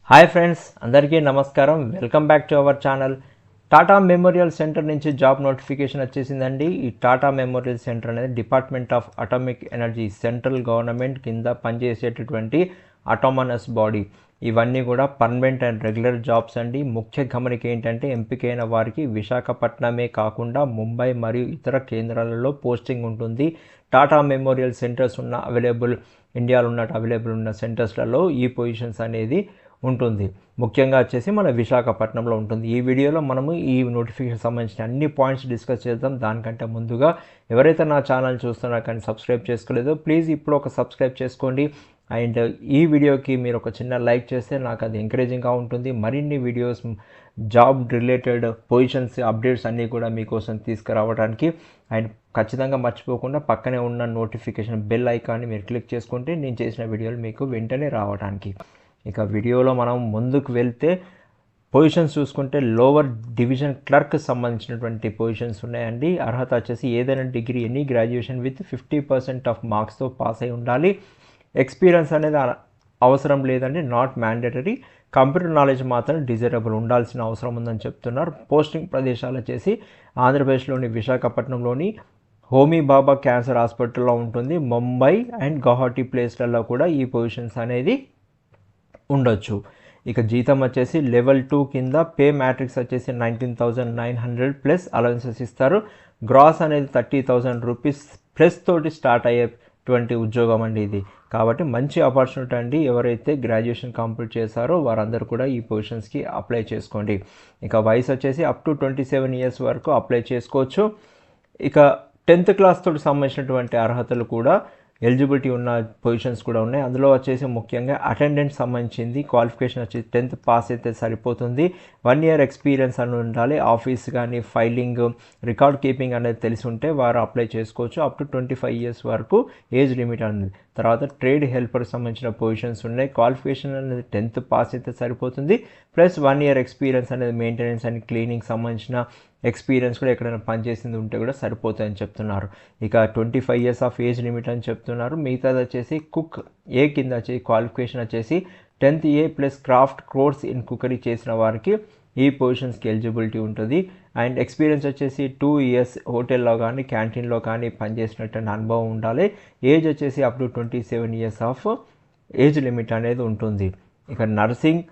Hi friends, అందరికీ నమస్కారం. Welcome back to our channel. Tata memorial centre నుంచి జాబ్ నోటిఫికేషన్ వచ్చేసిందండి. ఈ టాటా మెమోరియల్ సెంటర్ అనేది department of atomic energy central government కింద పనిచేసేటటువంటి అటామనస్ బాడీ. ఇవన్నీ కూడా పర్మనెంట్ అండ్ రెగ్యులర్ జాబ్స్ అండి. ముఖ్య గమనిక ఏంటంటే ఎంపికైన వారికి విశాఖపట్నమే కాకుండా ముంబై మరియు ఇతర కేంద్రాలలో పోస్టింగ్ ఉంటుంది. టాటా మెమోరియల్ సెంటర్స్ ఉన్న ఇండియాలో ఉన్న అవైలబుల్ ఉన్న సెంటర్స్లలో ఈ పొజిషన్స్ అనేది ఉంటుంది. ముఖ్యంగా వచ్చేసి మన విశాఖపట్నంలో ఉంటుంది. ఈ వీడియోలో మనము ఈ నోటిఫికేషన్ సంబంధించిన అన్ని పాయింట్స్ డిస్కస్ చేద్దాం. దానికంటే ముందుగా ఎవరైతే నా ఛానల్ చూస్తున్నారో కానీ సబ్స్క్రైబ్ చేసుకోలేదో ప్లీజ్ ఇప్పుడు ఒక సబ్స్క్రైబ్ చేసుకోండి. అండ్ ఈ వీడియోకి మీరు ఒక చిన్న లైక్ చేస్తే నాకు అది ఎంకరేజింగ్గా ఉంటుంది. మరిన్ని videos job related positions updates అన్నీ కూడా మీకోసం తీసుకురావడానికి. అండ్ ఖచ్చితంగా మర్చిపోకుండా పక్కనే ఉన్న నోటిఫికేషన్ బెల్ ఐకాన్ని మీరు క్లిక్ చేసుకుంటే నేను చేసిన వీడియోలు మీకు వెంటనే రావడానికి. ఇక వీడియోలో మనం ముందుకు వెళ్తే పొజిషన్స్ చూసుకుంటే లోవర్ డివిజన్ క్లర్క్ సంబంధించినటువంటి పొజిషన్స్ ఉన్నాయండి. అర్హత వచ్చేసి ఏదైనా degree any graduation with 50% of మార్క్స్తో పాస్ అయి ఉండాలి. ఎక్స్పీరియన్స్ అనేది అవసరం లేదండి, నాట్ మ్యాండేటరీ. కంప్యూటర్ నాలెడ్జ్ మాత్రం డిజైరబుల్ ఉండాల్సిన అవసరం ఉందని చెప్తున్నారు. పోస్టింగ్ ప్రదేశాలు వచ్చేసి ఆంధ్రప్రదేశ్లోని విశాఖపట్నంలోని హోమీ బాబా క్యాన్సర్ హాస్పిటల్లో ఉంటుంది. ముంబై అండ్ గౌహటి ప్లేస్లలో కూడా ఈ పొజిషన్స్ అనేది ఉండొచ్చు. ఇక జీతం వచ్చేసి లెవెల్ 2 కింద పే మ్యాట్రిక్స్ వచ్చేసి 19,900 ప్లస్ అలవెన్సెస్ ఇస్తారు. గ్రాస్ అనేది 30,000 రూపీస్ ప్లస్ తోటి స్టార్ట్ అయ్యేటువంటి ఉద్యోగం అండి ఇది. కాబట్టి మంచి ఆపర్చునిటీ అండి. ఎవరైతే గ్రాడ్యుయేషన్ కంప్లీట్ చేశారో వారందరూ కూడా ఈ పొజిషన్స్కి అప్లై చేసుకోండి. ఇక వయసు వచ్చేసి అప్ టు 27 ఇయర్స్ వరకు అప్లై చేసుకోవచ్చు. ఇక 10th క్లాస్ తోటి సంబంధించినటువంటి అర్హతలు కూడా ఎలిజిబిలిటీ ఉన్న పొజిషన్స్ కూడా ఉన్నాయి. అందులో వచ్చేసి ముఖ్యంగా అటెండెంట్ సంబంధించింది క్వాలిఫికేషన్ వచ్చి 10th పాస్ అయితే సరిపోతుంది. 1 year ఎక్స్పీరియన్స్ అని ఉండాలి. ఆఫీస్ కానీ ఫైలింగ్ రికార్డ్ కీపింగ్ అనేది తెలిసి ఉంటే వారు అప్లై చేసుకోవచ్చు. అప్ టు 25 ఇయర్స్ వరకు ఏజ్ లిమిట్ అనేది. తర్వాత ట్రేడ్ హెల్పర్ సంబంధించిన పొజిషన్స్ ఉన్నాయి. క్వాలిఫికేషన్ అనేది 10th పాస్ అయితే సరిపోతుంది. ప్లస్ 1 year ఎక్స్పీరియన్స్ అనేది మెయింటెనెన్స్ అండ్ క్లీనింగ్ సంబంధించిన ఎక్స్పీరియన్స్ కూడా ఎక్కడైనా పనిచేసింది ఉంటే కూడా సరిపోతాయని చెప్తున్నారు. ఇక 25 ఇయర్స్ ఆఫ్ ఏజ్ లిమిట్ అని చెప్తున్నారు. మిగతాది వచ్చేసి కుక్ ఏ కింద వచ్చేసి క్వాలిఫికేషన్ వచ్చేసి 10th A plus craft course in cookery చేసిన వారికి ఈ పొజిషన్స్కి ఎలిజిబిలిటీ ఉంటుంది. అండ్ ఎక్స్పీరియన్స్ వచ్చేసి 2 years హోటల్లో కానీ క్యాంటీన్లో కానీ పనిచేసినట్టు అనుభవం ఉండాలి. ఏజ్ వచ్చేసి up to 27 years of age limit అనేది ఉంటుంది. ఇక nursing,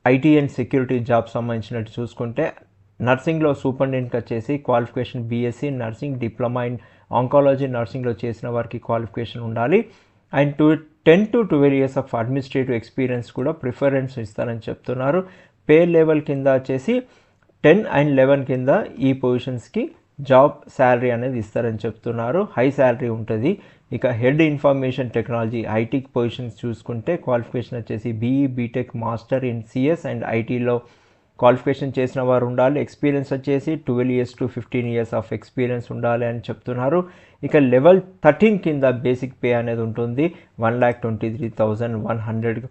IT and security job సంబంధించినట్టు చూసుకుంటే నర్సింగ్లో సూపరింటెండెంట్కి వచ్చేసి qualification BSc nursing, diploma in oncology నర్సింగ్లో చేసిన వారికి క్వాలిఫికేషన్ ఉండాలి. And 10 to 12 years of administrative experience కూడా ప్రిఫరెన్స్ ఇస్తారని చెప్తున్నారు. పే లెవెల్ కింద వచ్చేసి 10 and 11 కింద ఈ పొజిషన్స్కి జాబ్ శాలరీ అనేది ఇస్తారని చెప్తున్నారు. హై శాలరీ ఉంటుంది. ఇక head information technology IT positions చూసుకుంటే క్వాలిఫికేషన్ వచ్చేసి BE BTech master in CS and ఐటీలో క్వాలిఫికేషన్ చేసిన వారు ఉండాలి. ఎక్స్పీరియన్స్ వచ్చేసి 12 years to 15 years of experience ఉండాలి అని చెప్తున్నారు. ఇక లెవెల్ 13 కింద బేసిక్ పే అనేది ఉంటుంది. 1,23,100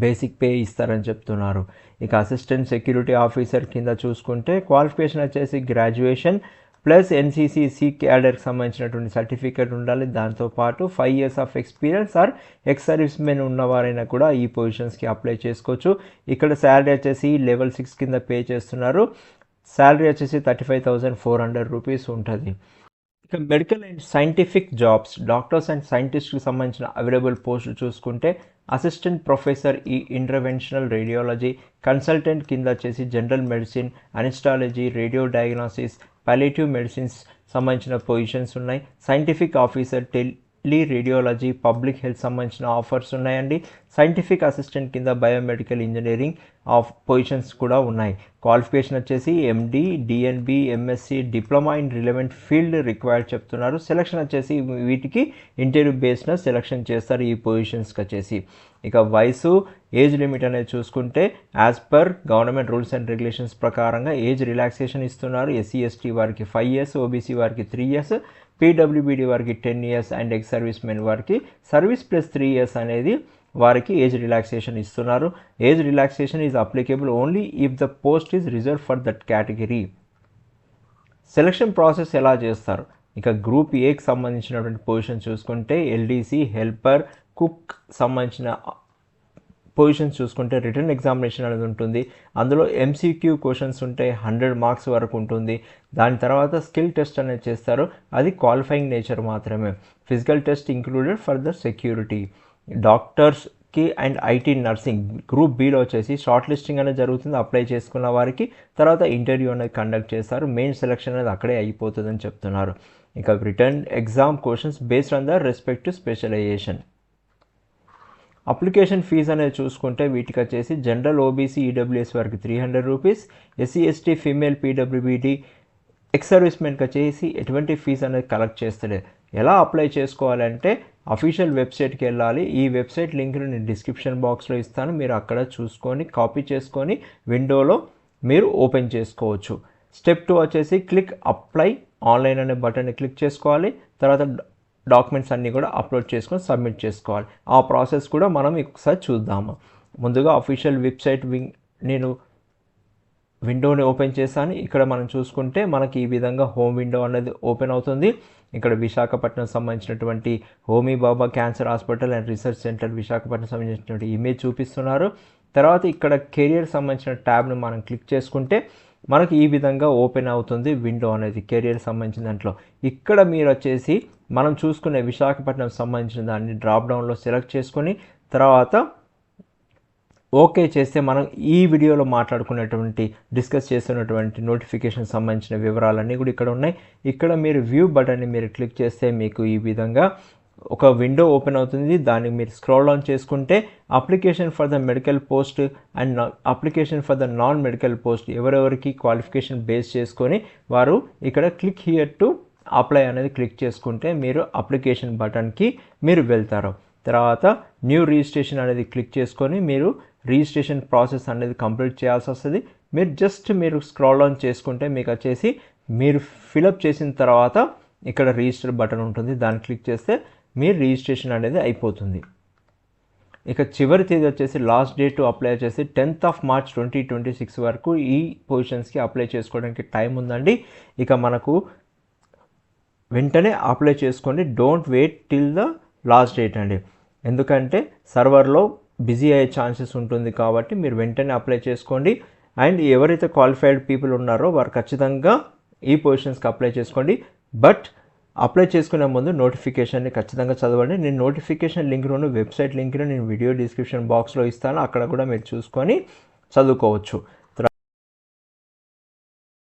బేసిక్ పే ఇస్తారని చెప్తున్నారు. ఇక అసిస్టెంట్ సెక్యూరిటీ ఆఫీసర్ కింద చూసుకుంటే క్వాలిఫికేషన్ వచ్చేసి గ్రాడ్యుయేషన్ ప్లస్ ఎన్సీసీ క్యాడర్కి సంబంధించినటువంటి సర్టిఫికేట్ ఉండాలి. దాంతోపాటు 5 years of experience or ex servicemen ఉన్నవారైనా కూడా ఈ పొజిషన్స్కి అప్లై చేసుకోవచ్చు. ఇక్కడ శాలరీ వచ్చేసి లెవెల్ 6 కింద పే చేస్తున్నారు. శాలరీ వచ్చేసి 35,400 రూపీస్ ఉంటుంది. ఇక medical and scientific jobs, doctors and సైంటిస్ట్కి సంబంధించిన అవైలబుల్ పోస్టులు చూసుకుంటే అసిస్టెంట్ ప్రొఫెసర్ ఈ ఇంటర్వెన్షనల్ రేడియాలజీ, కన్సల్టెంట్ కింద వచ్చేసి general medicine, anaesthesiology, radiodiagnosis, palliative medicines సంబంధించిన పొజిషన్స్ ఉన్నాయి. Scientific officer, teleradiology, public health సంబంధించిన ఆఫర్స్ ఉన్నాయండి. సైంటిఫిక్ అసిస్టెంట్ కింద బయోమెడికల్ ఇంజనీరింగ్ ఆఫ్ పొజిషన్స్ కూడా ఉన్నాయి. క్వాలిఫికేషన్ వచ్చేసి MD, DNB, MSc, diploma in relevant field required చెప్తున్నారు. సెలక్షన్ వచ్చేసి వీటికి ఇంటర్వ్యూ బేస్డ్న సెలక్షన్ చేస్తారు ఈ పొజిషన్స్కి వచ్చేసి. ఇక వయసు, ఏజ్ లిమిట్ అనేది చూసుకుంటే as per government rules and regulations ప్రకారంగా ఏజ్ రిలాక్సేషన్ ఇస్తున్నారు. ఎస్సీ ఎస్టీ వారికి 5 years, ఓబీసీ వారికి 3 years, పీడబ్ల్యూబీడీ వారికి 10 years and ex service men వారికి సర్వీస్ ప్లస్ 3 years అనేది వారికి ఏజ్ రిలాక్సేషన్ ఇస్తున్నారు. Age relaxation is applicable only if the post is reserve for that category. Selection process ఎలా చేస్తారు? ఇక గ్రూప్ ఏకి సంబంధించినటువంటి పొజిషన్ చూసుకుంటే ఎల్డీసీ, హెల్పర్, కుక్ సంబంధించిన పొజిషన్స్ చూసుకుంటే రిటర్న్ ఎగ్జామినేషన్ అనేది ఉంటుంది. అందులో ఎంసీక్యూ క్వశ్చన్స్ ఉంటాయి, 100 మార్క్స్ వరకు ఉంటుంది. దాని తర్వాత స్కిల్ టెస్ట్ అనేది చేస్తారు, అది క్వాలిఫైయింగ్ నేచర్ మాత్రమే. Physical test included for the security. డాక్టర్స్కి and IT nursing group below వచ్చేసి షార్ట్ లిస్టింగ్ అనేది జరుగుతుంది అప్లై చేసుకున్న వారికి. తర్వాత ఇంటర్వ్యూ అనేది కండక్ట్ చేస్తారు, మెయిన్ సెలెక్షన్ అనేది అక్కడే అయిపోతుందని చెప్తున్నారు. ఇక return exam questions based on the respective specialisation. Application fee అనేది చూసుకుంటే వీటికి వచ్చేసి జనరల్ ఓబీసీ ఈడబ్ల్యూఎస్ వారికి 300 రూపీస్, ఎస్సీ ఎస్టీ ఫీమేల్ పీడబ్ల్యూబీడీ ఎక్స్ సర్వీస్మెన్కి వచ్చేసి ఎటువంటి ఫీజు అనేది కలెక్ట్ చేస్తలేదు. ఎలా అప్లై చేసుకోవాలంటే అఫీషియల్ వెబ్సైట్కి వెళ్ళాలి. ఈ వెబ్సైట్ లింక్ను నేను డిస్క్రిప్షన్ బాక్స్లో ఇస్తాను, మీరు అక్కడ చూసుకొని కాపీ చేసుకొని విండోలో మీరు ఓపెన్ చేసుకోవచ్చు. స్టెప్ 2 వచ్చేసి క్లిక్ అప్లై ఆన్లైన్ అనే బటన్ని క్లిక్ చేసుకోవాలి. తర్వాత డాక్యుమెంట్స్ అన్నీ కూడా అప్లోడ్ చేసుకొని సబ్మిట్ చేసుకోవాలి. ఆ ప్రాసెస్ కూడా మనం ఒకసారి చూద్దాము. ముందుగా అఫీషియల్ వెబ్సైట్ నేను విండోని ఓపెన్ చేశాను. ఇక్కడ మనం చూసుకుంటే మనకి ఈ విధంగా హోమ్ విండో అనేది ఓపెన్ అవుతుంది. ఇక్కడ విశాఖపట్నం సంబంధించినటువంటి Homi Bhabha cancer hospital and research centre Visakhapatnam సంబంధించినటువంటి ఇమేజ్ చూపిస్తున్నారు. తర్వాత ఇక్కడ కెరియర్ సంబంధించిన ట్యాబ్ను మనం క్లిక్ చేసుకుంటే మనకి ఈ విధంగా ఓపెన్ అవుతుంది విండో అనేది కెరియర్ సంబంధించిన దాంట్లో. ఇక్కడ మీరు వచ్చేసి మనం చూసుకునే విశాఖపట్నం సంబంధించిన దాన్ని డ్రాప్ డౌన్లో సెలెక్ట్ చేసుకొని తర్వాత ఓకే చేస్తే మనం ఈ వీడియోలో మాట్లాడుకునేటువంటి డిస్కస్ చేస్తున్నటువంటి నోటిఫికేషన్ సంబంధించిన వివరాలన్నీ కూడా ఇక్కడ ఉన్నాయి. ఇక్కడ మీరు వ్యూ బటన్ని మీరు క్లిక్ చేస్తే మీకు ఈ విధంగా ఒక విండో ఓపెన్ అవుతుంది. దాన్ని మీరు స్క్రోల్ డౌన్ చేసుకుంటే application for the medical post and application for the non medical post ఎవరెవరికి క్వాలిఫికేషన్ బేస్ చేసుకొని వారు ఇక్కడ క్లిక్ హియర్ టు అప్లై అనేది క్లిక్ చేసుకుంటే మీరు అప్లికేషన్ బటన్కి మీరు వెళ్తారు. తర్వాత న్యూ రిజిస్ట్రేషన్ అనేది క్లిక్ చేసుకొని మీరు రిజిస్ట్రేషన్ ప్రాసెస్ అనేది కంప్లీట్ చేయాల్సి వస్తుంది. మీరు స్క్రోల్ డౌన్ చేసుకుంటే మీకు వచ్చేసి మీరు ఫిలప్ చేసిన తర్వాత ఇక్కడ రిజిస్టర్ బటన్ ఉంటుంది, దాన్ని క్లిక్ చేస్తే మీరు రిజిస్ట్రేషన్ అనేది అయిపోతుంది. ఇక చివరి తేదీ వచ్చేసి లాస్ట్ డేట్ టు అప్లై వచ్చేసి 10th of March 2026 వరకు ఈ పొజిషన్స్కి అప్లై చేసుకోవడానికి టైం ఉందండి. ఇక మనకు వెంటనే అప్లై చేసుకోండి, don't wait till the last date అండి. ఎందుకంటే సర్వర్లో బిజీ అయ్యే ఛాన్సెస్ ఉంటుంది కాబట్టి మీరు వెంటనే అప్లై చేసుకోండి. అండ్ ఎవరైతే క్వాలిఫైడ్ పీపుల్ ఉన్నారో వారు ఖచ్చితంగా ఈ పొజిషన్స్కి అప్లై చేసుకోండి. బట్ అప్లై చేసుకునే ముందు నోటిఫికేషన్ని ఖచ్చితంగా చదవండి. నేను నోటిఫికేషన్ లింక్ను వెబ్సైట్ లింక్ను నేను వీడియో డిస్క్రిప్షన్ బాక్స్లో ఇస్తాను, అక్కడ కూడా మీరు చూసుకొని చదువుకోవచ్చు.